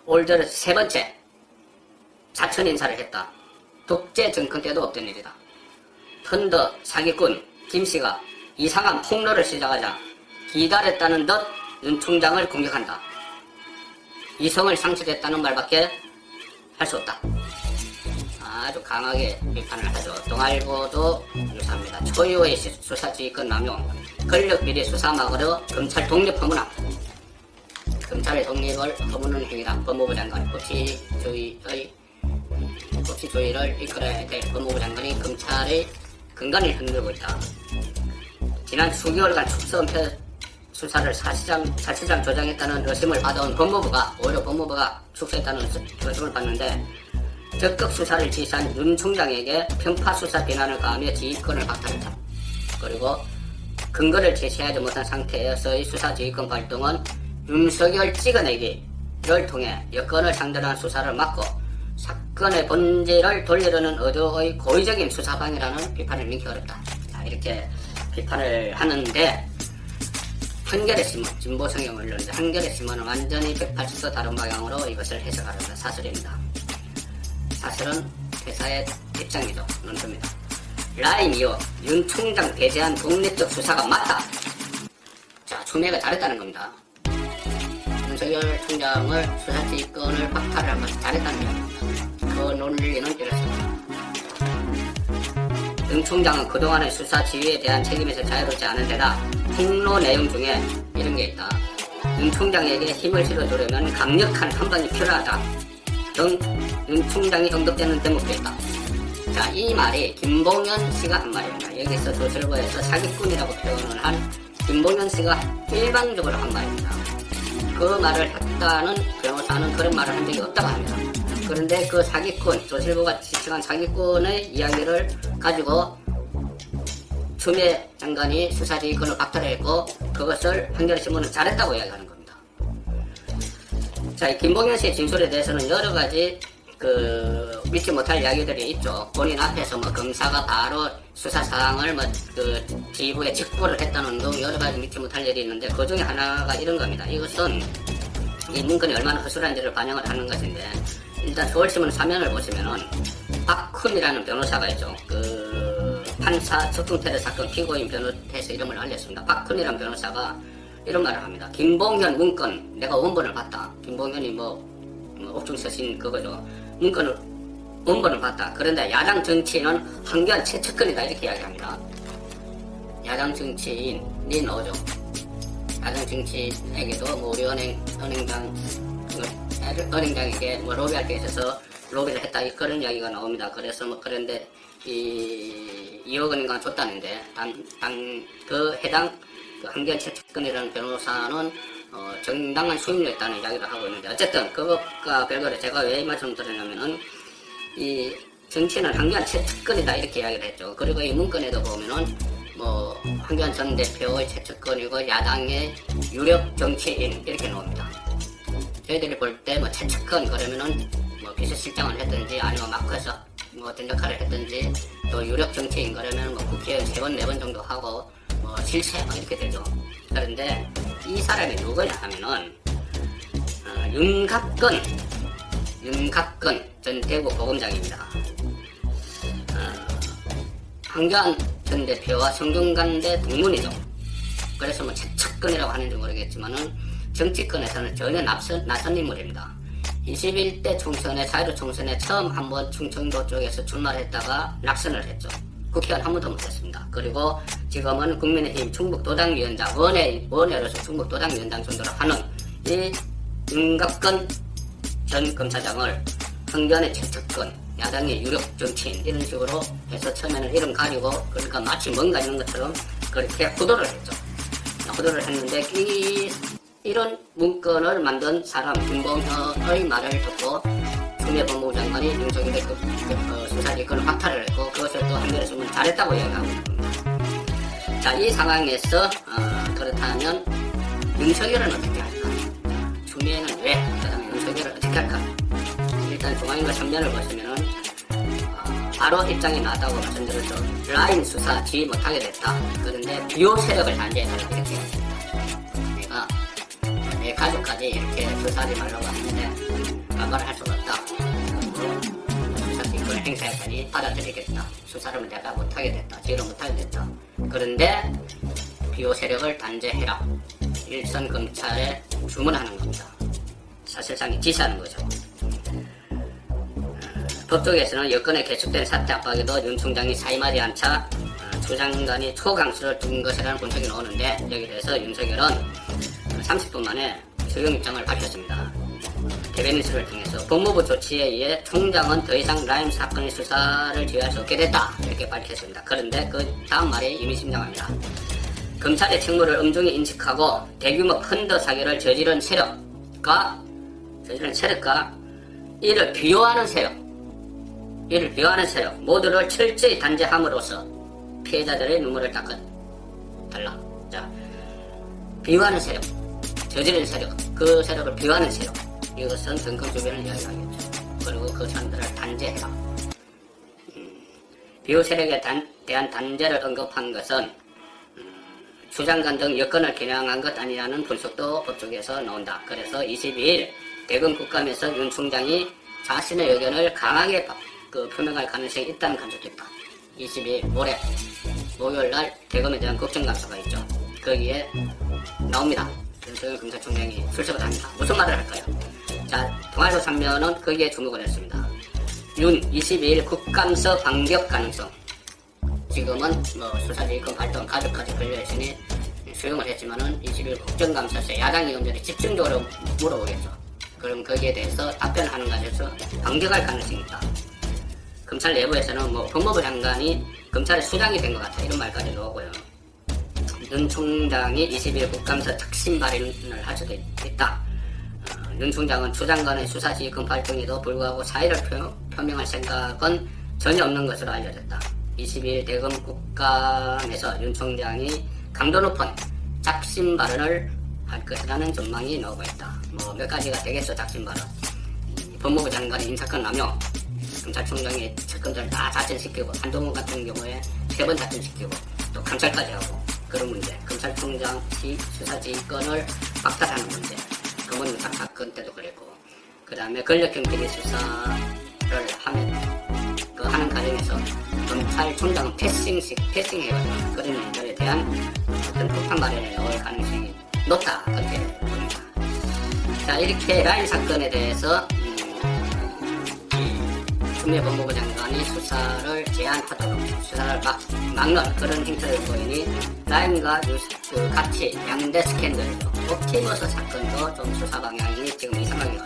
올 들어 세 번째 사천 인사를 했다. 독재 정권 때도 없던 일이다. 펀더 사기꾼 김씨가 이상한 폭로를 시작하자 기다렸다는 듯 윤 총장을 공격한다. 이성을 상실했다는 말밖에 할 수 없다. 아주 강하게 비판을 하죠. 동아일보도 유사합니다. 초유의 수사지휘권 남용, 권력비리 수사 막으려 검찰 독립 허무나, 검찰의 독립을 허무는 행위다. 법무부 장관 법치주의를 이끌어야 될 법무부 장관이 검찰의 근간을 흔들고 있다. 지난 수개월간 축소은폐 수사를 사실상 조장했다는 의심을 받아온 법무부가 오히려 법무부가 축소했다는 의심을 받는데 적극 수사를 지시한 윤 총장에게 평파 수사 비난을 가하며 지휘권을 박탈했다. 그리고 근거를 제시하지 못한 상태에서의 수사 지휘권 발동은 윤석열 찍어내기를 통해 여건을 상대로 한 수사를 막고 사건의 본질을 돌리려는 의도의 고의적인 수사방이라는 비판을 믿기 어렵다. 자, 이렇게 비판을 하는데 한겨레 신문, 진보 성향 언론인데 한겨레 신문은 완전히 180도 다른 방향으로 이것을 해석하려는 사설입니다. 사설은 회사의 입장이죠. 논조입니다. 라임 이후 윤 총장 배제한 독립적 수사가 맞다. 자, 추미애가 잘했다는 겁니다. 윤석열 총장을 수사지휘권을 박탈을 한 것이 잘했다는 겁니다. 그 논리는 이렇습니다. 윤 총장은 그동안의 수사 지휘에 대한 책임에서 자유롭지 않은 데다 폭로 내용 중에 이런 게 있다. 윤 총장에게 힘을 실어주려면 강력한 한방이 필요하다 등 윤 총장이 언급되는 대목도 있다. 자, 이 말이 김봉현 씨가 한 말입니다. 여기서 조선일보에서 사기꾼이라고 표현을 한 김봉현 씨가 일방적으로 한 말입니다. 그 말을 했다는 변호사는 그런 말을 한 적이 없다고 합니다. 그런데 그 사기꾼, 조선일보가 지칭한 사기꾼의 이야기를 가지고 추미애 장관이 수사지휘권을 박탈했고 그것을 한겨레신문은 잘했다고 이야기하는 겁니다. 자, 이 김봉현 씨의 진술에 대해서는 여러 가지 믿지 못할 이야기들이 있죠. 본인 앞에서 검사가 바로 수사사항을 지휘부에 직보를 했다는 등 여러 가지 믿지 못할 일이 있는데 그 중에 하나가 이런 겁니다. 이것은 이 문건이 얼마나 허술한지를 반영을 하는 것인데 일단 서울신문 사면을 보시면은 박훈이라는 변호사가 있죠. 판사 석궁태례 사건 피고인 변호사에서 이름을 알렸습니다. 박훈이라는 변호사가 이런 말을 합니다. 김봉현 문건 내가 원본을 봤다. 김봉현이 옥중 서신 그거죠. 문건을 원본을 봤다. 그런데 야당 정치인은 한교안 최측근이다 이렇게 이야기합니다. 야당 정치인이 나오죠. 야당 정치인에게도 우리 은행장에게 로비할 때 있어서 로비를 했다 그런 이야기가 나옵니다. 그래서 그런데 2억 원인가 줬다는데 해당 한교안 최측근이라는 변호사는 정당한 수임료였다는 이야기를 하고 있는데 어쨌든 그것과 별개로 제가 왜 이 말씀을 드렸냐면은 이 정치인은 한교안 최측근이다 이렇게 이야기를 했죠. 그리고 이 문건에도 보면은 한교안 전 대표의 최측근이고 야당의 유력 정치인 이렇게 나옵니다. 저희들이 볼 때 최측근 그러면은 비서실장을 했든지 아니면 마크에서 어떤 역할을 했든지 또 유력 정치인 그러면 국회의원 3번 4번 정도 하고 실세 이렇게 되죠. 그런데 이 사람이 누구냐 하면은 윤갑근 전 대구 고검장입니다. 한교안 전 대표와 성균관대 동문이죠. 그래서 최측근이라고 하는지 모르겠지만은 정치권에서는 전혀 낯선 인물입니다. 21대 총선에 사회로 총선에 처음 한번 충청도 쪽에서 출마를 했다가 낙선을 했죠. 국회의원 한 번도 못했습니다. 그리고 지금은 국민의힘 충북도당위원장 원외로서 충북도당위원장 정도로 하는 이 윤갑근 전 검사장을 한교안의 최측근, 야당의 유력 정치인 이런 식으로 해서 처음에는 이름 가리고 그러니까 마치 뭔가 있는 것처럼 그렇게 호도를 했죠. 호도를 했는데 이런 문건을 만든 사람 김봉현의 말을 듣고 추미애 법무부 장관이 윤석열의 수사지휘권을 박탈을 했고 그것을 또 한겨레신문은 잘했다고 이야기하고 있습니다. 자, 이 상황에서 그렇다면 윤석열은 어떻게 할까? 추미애는 왜? 그다음에 윤석열을 어떻게 할까? 일단 중앙인과 3면을 보시면은 바로 입장이 나왔다고 말씀드렸죠. 라인 수사 지휘 못하게 됐다. 그런데 비호 세력을 단죄해서 이렇게 했습니다. 내가 내 가족까지 이렇게 수사하지 말라고 하는데 행사했더니 받아들이겠다. 수사를 내가 못하게 됐다. 지금 못하게 됐다. 그런데 비호 세력을 단죄해라. 일선 검찰에 주문하는 겁니다. 사실상 지시하는 거죠. 법조계에서는 여건에 계속된 사태 압박에도 윤 총장이 사임하지 않자 조장관이 초강수를 둔 것이라는 분석이 나오는데, 여기에 대해서 윤석열은 30분 만에 수용 입장을 밝혔습니다. 대변인실을 통해서 법무부 조치에 의해 총장은 더 이상 라임 사건의 수사를 지휘할 수 없게 됐다, 이렇게 밝혔습니다. 그런데 그 다음 말이 의미심장합니다. 검찰의 책무를 엄중히 인식하고 대규모 펀드 사기를 저지른 세력과 이를 비호하는 세력 모두를 철저히 단죄함으로써 피해자들의 눈물을 닦아달라. 자, 비호하는 세력, 저지른 세력, 그 세력을 비호하는 세력, 이것은 등급 주변을 이야기하겠죠. 그리고 그 사람들을 단죄해라. 비호 세력에 대한 단죄를 언급한 것은 주장관 등 여건을 겨냥한 것 아니라는 분석도 법조계에서 나온다. 그래서 22일 대검 국감에서 윤 총장이 자신의 의견을 강하게 표명할 가능성이 있다는 간주도 있다. 22일 모레 목요일날 대검에 대한 국정감사가 있죠. 거기에 나옵니다. 윤석열 검찰총장이 출석을 합니다. 무슨 말을 할까요? 자, 동아일보 상면은 거기에 주목을 했습니다. 윤 22일 국감서 반격 가능성. 지금은 수사지휘권 발동 가족까지 걸려있으니 수용을 했지만은 20일 국정감사에서 야당 의원들이 집중적으로 물어보겠죠. 그럼 거기에 대해서 답변하는 것에서 반격할 가능성이 있다. 검찰 내부에서는 법무부 장관이 검찰의 수장이 된 것 같다, 이런 말까지 나오고요. 윤 총장이 20일 국감서 특심 발언을 할 수도 있다. 윤 총장은 주 장관의 수사지휘권 발동에도 불구하고 사의를 표명할 생각은 전혀 없는 것으로 알려졌다. 22일 대검 국감에서 윤 총장이 강도 높은 작심 발언을 할 것이라는 전망이 나오고 있다. 몇 가지가 되겠어, 작심 발언. 법무부 장관의 인사권 남용, 검찰총장의 측근들 다 자진시키고, 한동훈 같은 경우에 3번 자진시키고, 또 감찰까지 하고, 그런 문제. 검찰총장 수사지휘권을 박탈하는 문제. 검은 사건 때도 그랬고, 그 다음에 권력형 비리 수사를 하는 과정에서 검찰총장은 패싱해가지고 그런 일들에 대한 어떤 폭탄 발언에 나올 가능성이 높다, 그렇게 봅니다. 자, 이렇게 라임 사건에 대해서 추미애 법무부 장관이 수사를 제한하도록 수사를 막는 그런 행태를 보이니 라임과 같이 양대 스캔들이죠. 옵티머스 사건도 좀 수사 방향이 지금 이상하게